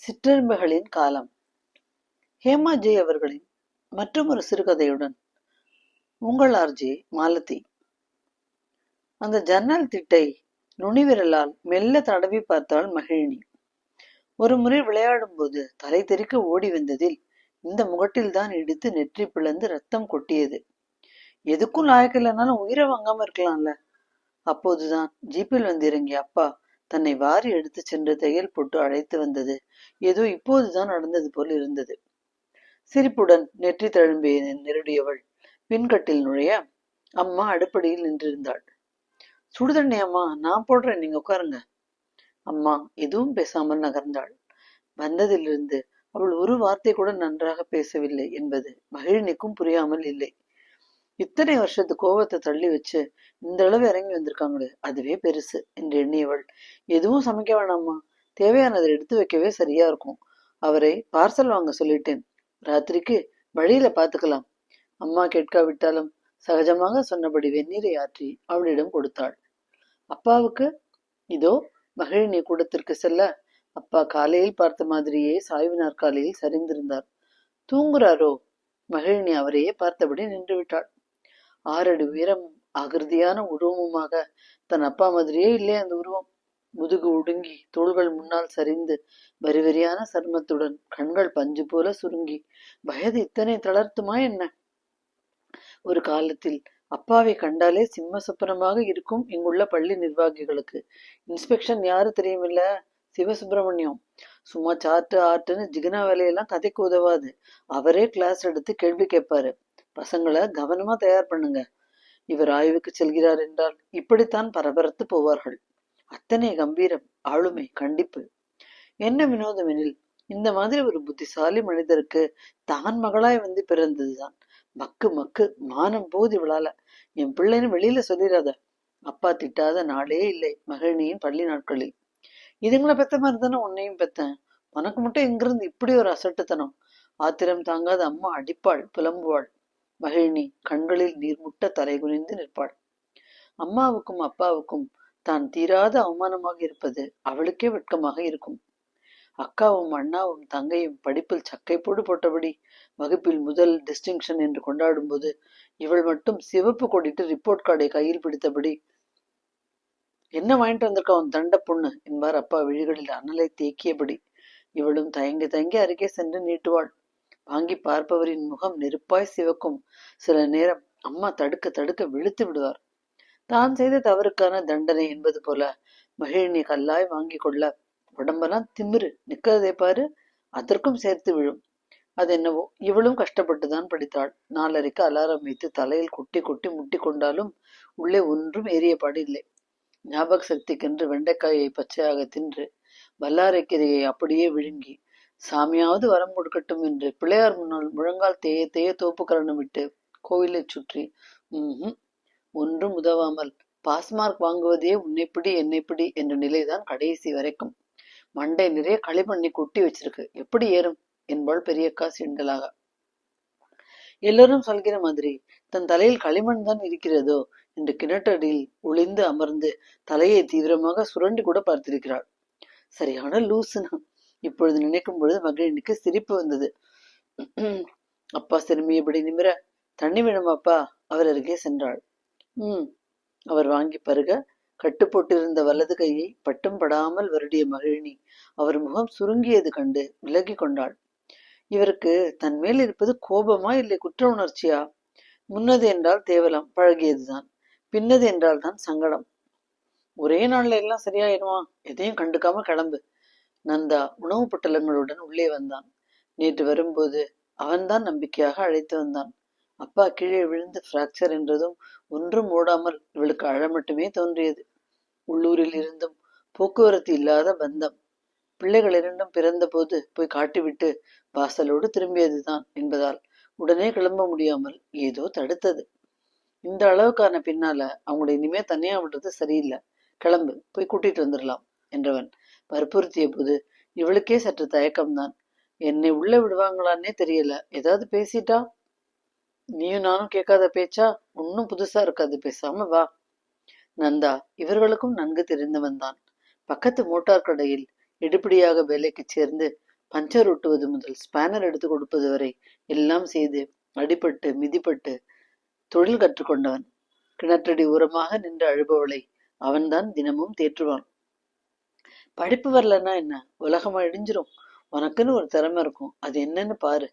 சிற்றெரும்புகளின் காலம். ஹேமாஜி அவர்களின் மற்றொரு சிறுகதையுடன் உங்கள் ஆர்ஜே மாலதி. அந்த ஜன்னல் திட்டை நுனிவிரலால் மெல்ல தடவி பார்த்தாள் மகிழினி. ஒரு முறை விளையாடும் போது தலை தெறிக்க ஓடி வந்ததில் இந்த முகட்டில்தான் இடித்து நெற்றி பிளந்து ரத்தம் கொட்டியது. எதுக்கும் லாயக்கில்லைனாலும் உயிரை வாங்காம இருக்கலாம்ல. அப்போதுதான் ஜீப்பில் வந்து இறங்கிய அப்பா தன்னை வாரி எடுத்து சென்று தையல் போட்டு அழைத்து வந்தது ஏதோ இப்போதுதான் நடந்தது போல் இருந்தது. சிரிப்புடன் நெற்றி தழும்பிய நெருடியவள் பின்கட்டில் நுழைய அம்மா அடுப்படியில் நின்றிருந்தாள். சுடுதண்ணி அம்மா, நான் போடுறேன், நீங்க உட்காருங்க. அம்மா எதுவும் பேசாமல் நகர்ந்தாள். வந்ததிலிருந்து அவள் ஒரு வார்த்தை கூட நன்றாக பேசவில்லை என்பது மகிழினிக்கும் புரியாமல் இல்லை. இத்தனை வருஷத்து கோவத்தை தள்ளி வச்சு இந்த அளவு இறங்கி வந்திருக்காங்களே, அதுவே பெருசு என்று எண்ணியவள், எதுவும் சமைக்க வேணாமா, தேவையானதை எடுத்து வைக்கவே சரியா இருக்கும். அவரை பார்சல் வாங்க சொல்லிட்டேன், ராத்திரிக்கு வழியில பாத்துக்கலாம். அம்மா கேட்காவிட்டாலும் சகஜமாக சொன்னபடி வெந்நீரை ஆற்றி அவளிடம் கொடுத்தாள். அப்பாவுக்கு? இதோ. மகிழினி கூடத்திற்கு செல்ல அப்பா காலையில் பார்த்த மாதிரியே சாய்வு நாற்காலியில் சரிந்திருந்தார். தூங்குறாரோ? மகிழினி அவரையே பார்த்தபடி நின்று விட்டாள். 6 அடி உயரமும் ஆகிருதியான உருவமுமாக தன் அப்பா மாதிரியே இல்லை அந்த உருவம். முதுகு உடுங்கி தோள்கள் முன்னால் சரிந்து வரிவரியான சர்மத்துடன் கண்கள் பஞ்சு போல சுருங்கி வயது இத்தனை தளர்த்துமா என்ன? ஒரு காலத்தில் அப்பாவை கண்டாலே சிம்ம சொப்பனமாக இருக்கும் இங்குள்ள பள்ளி நிர்வாகிகளுக்கு. இன்ஸ்பெக்ஷன் யாரு தெரியுமில்ல? சிவசுப்பிரமணியம். சும்மா சாட்டு ஆட்டுன்னு ஜிகனா வேலையெல்லாம் கதைக்கு உதவாது. அவரே கிளாஸ் எடுத்து கேள்வி கேட்பாரு. பசங்களை கவனமா தயார் பண்ணுங்க. இவர் ஆய்வுக்கு செல்கிறார் என்றால் இப்படித்தான் பரபரத்து போவார்கள். அத்தனை கம்பீரம், ஆளுமை, கண்டிப்பு. என்ன வினோதம் எனில், இந்த மாதிரி ஒரு புத்திசாலி மனிதருக்கு தான் மகளாய் வந்து பிறந்ததுதான். மக்கு மக்கு மானம் போது இவளால. என் பிள்ளைன்னு வெளியில சொல்லிடாத. அப்பா திட்டாத நாளே இல்லை மகிழினியின் பள்ளி நாட்களில். இதுங்களை பெத்த மாதிரி தானே உன்னையும் பெத்தேன். உனக்கு மட்டும் எங்கிருந்து இப்படி ஒரு அசட்டுத்தனம்? ஆத்திரம் தாங்காத அம்மா அடிப்பாள், புலம்புவாள். மகிழினி கண்களில் நீர் முட்ட தலை குனிந்து நிற்பாள். அம்மாவுக்கும் அப்பாவுக்கும் தான் தீராத அவமானமாக இருப்பது அவளுக்கே வெட்கமாக இருக்கும். அக்காவும் அண்ணாவும் தங்கையும் படிப்பில் சக்கை போட்டபடி வகுப்பில் முதல் டிஸ்டிங்ஷன் என்று கொண்டாடும் போது இவள் மட்டும் சிவப்பு கொடிட்டு ரிப்போர்ட் கார்டை கையில் பிடித்தபடி, என்ன வாங்கிட்டு வந்திருக்கா உன் தண்ட பொண்ணு என்பார் அப்பா விழிகளில் அனலை தேக்கியபடி. இவளும் தயங்கி தயங்கி அருகே சென்று நீட்டுவாள். வாங்கி பார்ப்பவரின் முகம் நெருப்பாய் சிவக்கும். சில நேரம் அம்மா தடுக்க தடுக்க விழுத்து விடுவார். தான் செய்த தவறுக்கான தண்டனை என்பது போல மகிழினி கல்லாய் வாங்கி கொள்ள உடம்பெல்லாம் திமிரு நிக்கிறதே பாரு, அதற்கும் சேர்த்து விழும். அது என்னவோ இவளும் கஷ்டப்பட்டுதான் படித்தாள். 4:30க்கு அலாரம் வைத்து தலையில் கொட்டி கொட்டி முட்டி கொண்டாலும் உள்ளே ஒன்றும் ஏறியபாடு இல்லை. ஞாபக சக்திக்கென்று வெண்டைக்காயை பச்சையாக தின்று வல்லாரைக்கீரையை அப்படியே விழுங்கி சாமியாவது வரம் கொடுக்கட்டும் என்று பிள்ளையார் முன்னால் முழங்கால் தேய தேய தோப்பு கரணம் விட்டு கோவிலை சுற்றி ஒன்றும் உதவாமல் பாஸ்மார்க் வாங்குவதே உன்னைப்பிடி என்னைப்பிடி என்ற நிலைதான் கடைசி வரைக்கும். மண்டை நிறைய களிமண்ணை கொட்டி வச்சிருக்கு, எப்படி ஏறும் என்பாள் பெரியக்கா சிண்டலாக. எல்லோரும் சொல்கிற மாதிரி தன் தலையில் களிமண் தான் இருக்கிறதோ என்று கிணற்றடியில் ஒளிந்து அமர்ந்து தலையை தீவிரமாக சுரண்டி கூட பார்த்திருக்கிறாள். சரியான லூசுனா. இப்பொழுது நினைக்கும் பொழுது மகிழினிக்கு சிரிப்பு வந்தது. அப்பா சிறுமியபடி நிமிர, தண்ணி வேணுமாப்பா? அவர் அருகே சென்றாள். அவர் வாங்கி பருக கட்டு போட்டிருந்த வலது கையை பட்டும் படாமல் வருடிய மகிழினி அவர் முகம் சுருங்கியது கண்டு விலகி கொண்டாள். இவருக்கு தன் மேல் இருப்பது கோபமா இல்லை குற்ற உணர்ச்சியா? முன்னது என்றால் தேவலாம், பழகியதுதான். பின்னது என்றால் தான் சங்கடம். ஒரே நாள்ல எல்லாம் சரியாயிடுவான், எதையும் கண்டுக்காம கிளம்பு. நந்தா உணவு பொட்டலங்களுடன் உள்ளே வந்தான். நேற்று வரும்போது அவன்தான் நம்பிக்கையாக அழைத்து வந்தான். அப்பா கீழே விழுந்து பிராக்சர் என்றதும் ஒன்றும் ஓடாமல் இவளுக்கு அழ மட்டுமே தோன்றியது. உள்ளூரில் இருந்தும் போக்குவரத்து இல்லாத பந்தம். பிள்ளைகள் 2ம் பிறந்த போது போய் காட்டிவிட்டு வாசலோடு திரும்பியதுதான் என்பதால் உடனே கிளம்ப முடியாமல் ஏதோ தடுத்தது. இந்த அளவுக்கான பின்னால அவங்களை இனிமே தனியா விடுறது சரியில்லை, கிளம்பு, போய் கூட்டிட்டு வந்துடலாம் என்றவன் வற்புறுத்திய போது இவளுக்கே சற்று தயக்கம்தான். என்னை உள்ள விடுவாங்களான்னே தெரியல, ஏதாவது பேசிட்டா? நீயும் நானும் கேட்காத பேச்சா? ஒன்னும் புதுசா இருக்காது, பேசாம வா. நந்தா இவர்களுக்கும் நன்கு தெரிந்தவன் தான். பக்கத்து மோட்டார் கடையில் எடுப்படியாக வேலைக்கு சேர்ந்து பஞ்சர் ஒட்டுவது முதல் ஸ்பேனர் எடுத்து கொடுப்பது வரை எல்லாம் செய்து அடிபட்டு மிதிப்பட்டு தொழில் கற்றுக்கொண்டவன். கிணற்றடி உரமாக நின்று அழுபவளை அவன்தான் தினமும் தேற்றுவான். படிப்பு வரலன்னா என்ன, உலகம் அழிஞ்சிரும், உனக்குன்னு ஒரு திறமை இருக்கும், அது என்னன்னு பாரு.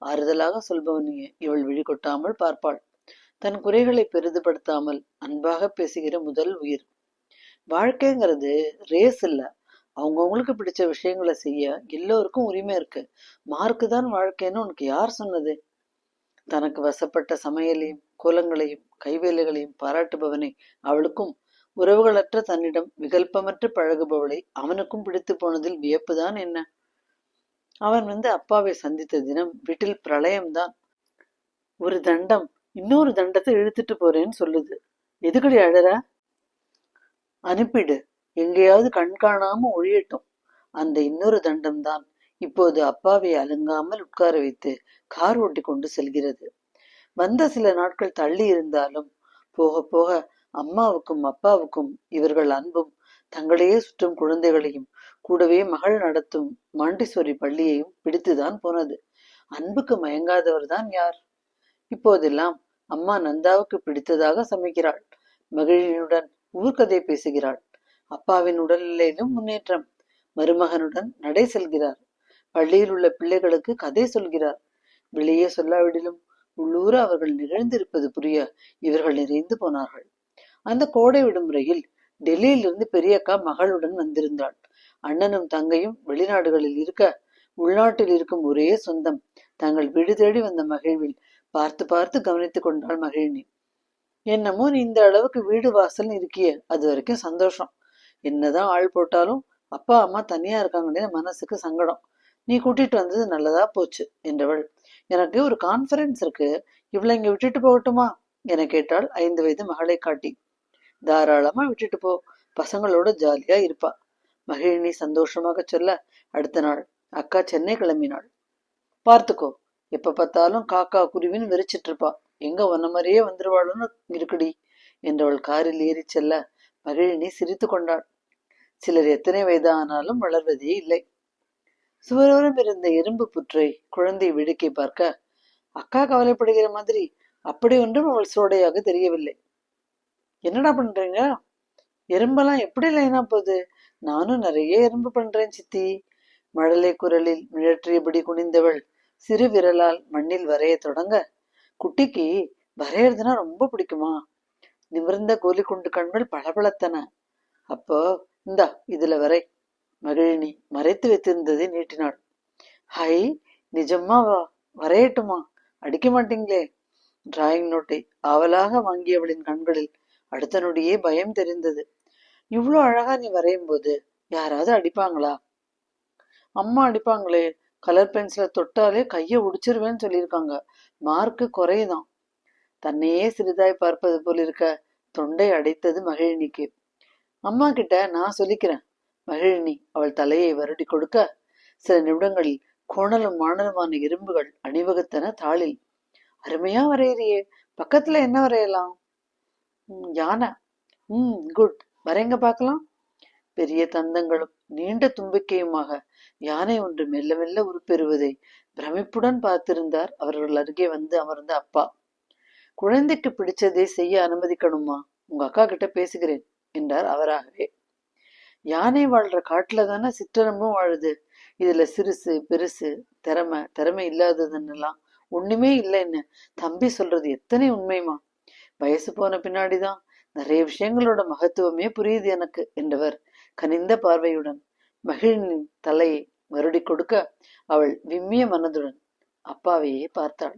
ஆறுதலாக சொல்பவனையே இவள் விழி கொட்டாமல் பார்ப்பாள். தன் குறைகளை பெரிதுபடுத்தாமல் அன்பாக பேசுகிற முதல் உயிர். வாழ்க்கைங்கிறது ரேஸ் இல்ல. அவங்கவுங்களுக்கு பிடிச்ச விஷயங்களை செய்ய எல்லோருக்கும் உரிமை இருக்கு. மார்க்கு தான் வாழ்க்கைன்னு உனக்கு யார் சொன்னது? தனக்கு வசப்பட்ட சமையலையும் கோலங்களையும் கைவேலைகளையும் பாராட்டுபவனை அவளுக்கும், உறவுகளற்ற தன்னிடம் விகல்பமற்று பழகுபவளை அவனுக்கும் பிடித்து போனதில் வியப்புதான் என்ன? அவன் அப்பாவை சந்தித்த தினம் வீட்டில் பிரளயம்தான். ஒரு தண்டம் இன்னொரு தண்டத்தை இழுத்துட்டு போறேன்னு சொல்லுது. எதுக்கடி அழற? அனுப்பிடு, எங்கேயாவது கண் காணாம ஒழியட்டும். அந்த இன்னொரு தண்டம் தான் இப்போது அப்பாவை அலுங்காமல் உட்கார வைத்து கார் ஓட்டி கொண்டு செல்கிறது. வந்த சில நாட்கள் தள்ளி இருந்தாலும் போக போக அம்மாவுக்கும் அப்பாவுக்கும் இவர்கள் அன்பும், தங்களையே சுற்றும் குழந்தைகளையும் கூடவே மகள் நடத்தும் மாண்டிசோரி பள்ளியையும் பிடித்துதான் போனது. அன்புக்கு மயங்காதவர் தான் யார்? இப்போதெல்லாம் அம்மா நந்தாவுக்கு பிடித்ததாக சமைக்கிறாள். மகிழினுடன் ஊர்க்கதை பேசுகிறாள். அப்பாவின் உடல்நிலையிலும் முன்னேற்றம். மருமகனுடன் நடை செல்கிறார். பள்ளியில் உள்ள பிள்ளைகளுக்கு கதை சொல்கிறார். வெளியே சொல்லாவிடிலும் உள்ளூர அவர்கள் நிகழ்ந்திருப்பது புரிய இவர்கள் நிறைந்து போனார்கள். அந்த கோடை விடுமுறையில் டெல்லியிலிருந்து பெரியக்கா மகளுடன் வந்திருந்தாள். அண்ணனும் தங்கையும் வெளிநாடுகளில் இருக்க, உள்நாட்டில் இருக்கும் ஒரே சொந்தம் தங்கள் வீடு தேடி வந்த மகிழ்வில் பார்த்து பார்த்து கவனித்துக் கொண்டாள் மகிழினி. என்னமோ நீ இந்த அளவுக்கு வீடு வாசல் இருக்கிய, அது வரைக்கும் சந்தோஷம். என்னதான் ஆள் போட்டாலும் அப்பா அம்மா தனியா இருக்காங்கன்னு மனசுக்கு சங்கடம். நீ கூட்டிட்டு வந்தது நல்லதா போச்சு என்றவள். எனக்கு ஒரு கான்ஃபரன்ஸ் இருக்கு, இவளை இங்க விட்டுட்டு போகட்டுமா என கேட்டாள் 5 வயது மகளை காட்டி. தாராளமா விட்டுட்டு போ, பசங்களோட ஜாலியா இருப்பா. மகிழினி சந்தோஷமாக சொல்ல, அடுத்த நாள் அக்கா சென்னை கிளம்பினாள். பார்த்துக்கோ, எப்ப பார்த்தாலும் காக்கா குருவின்னு வெறிச்சிட்டு இருப்பா, எங்க ஒன்ன மாதிரியே வந்துருவாளுன்னு இருக்குடி என்றவள் காரில் ஏறி செல்ல மகிழினி சிரித்து கொண்டாள். சிலர் எத்தனை வயதானாலும் வளர்வதே இல்லை. சுவரோரம் இருந்த எறும்பு புற்றை குழந்தை வேடிக்கை பார்க்க, அக்கா கவலைப்படுகிற மாதிரி அப்படி ஒன்றும் அவள் சோடையாக தெரியவில்லை. என்னடா பண்றீங்க? எறும்பெல்லாம் எப்படி லைனா போகுது? நானும் நிறைய எறும்பு பண்றேன் சித்தி. மழலை குரலில் மிழற்றியபடி குனிந்தவள் சிறு விரலால் மண்ணில் வரைய தொடங்க, குட்டிக்கு வரையறதுனா ரொம்ப பிடிக்குமா? நிமிர்ந்த கோலி குண்டு கண்கள் பளபளத்தன. அப்போ இந்தா இதுல வரை. மகிழினி மறைத்து வைத்திருந்ததை நீட்டினாள். ஹை, நிஜமாவா? வரையட்டுமா? அடிக்க மாட்டீங்களே? டிராயிங் நோட்டை ஆவலாக வாங்கியவளின் கண்களில் அடுத்த நொடியே பயம் தெரிந்தது. இவ்வளோ அழகா நீ வரையும் போது யாராவது அடிப்பாங்களா? அம்மா அடிப்பாங்களே, கலர் பென்சில தொட்டாலே கைய உடிச்சிருவேன்னு சொல்லியிருக்காங்க. மார்க்கு குறையுதான். தன்னையே சிறிதாய் பார்ப்பது போல் இருக்க தொண்டை அடைத்தது மகிழினிக்கு. அம்மா கிட்ட நான் சொல்லிக்கிறேன். மகிழினி அவள் தலையை வருடி கொடுக்க, சில நிமிடங்களில் கோணலும் மாணலுமான எறும்புகள் அணிவகுத்தன தாளில். அருமையா வரையறியே, பக்கத்துல என்ன வரையலாம்? யானை. குட், வரைங்க பார்க்கலாம். பெரிய தந்தங்களும் நீண்ட தும்பிக்கையுமாக யானை ஒன்று மெல்ல மெல்ல உருப்பெறுவதை பிரமிப்புடன் பார்த்திருந்தார் அவர்கள் அருகே வந்து அமர்ந்த அப்பா. குழந்தைக்கு பிடிச்சதை செய்ய அனுமதிக்கணுமா? உங்க அக்கா கிட்ட பேசுகிறேன் என்றார் அவராகவே. யானை வாழ்ற காட்டுல தானே சிற்றரம்பும் வாழுது. இதுல சிறுசு பெருசு திறமை இல்லாததுன்னெல்லாம் ஒண்ணுமே இல்லைன்னு தம்பி சொல்றது எத்தனை உண்மைமா? வயசு போன பின்னாடிதான் நிறைய விஷயங்களோட மகத்துவமே புரியுது எனக்கு என்றவர் கனிந்த பார்வையுடன் மகிழினின் தலையை வருடி கொடுக்க, அவள் விம்மிய மனதுடன் அப்பாவையே பார்த்தாள்.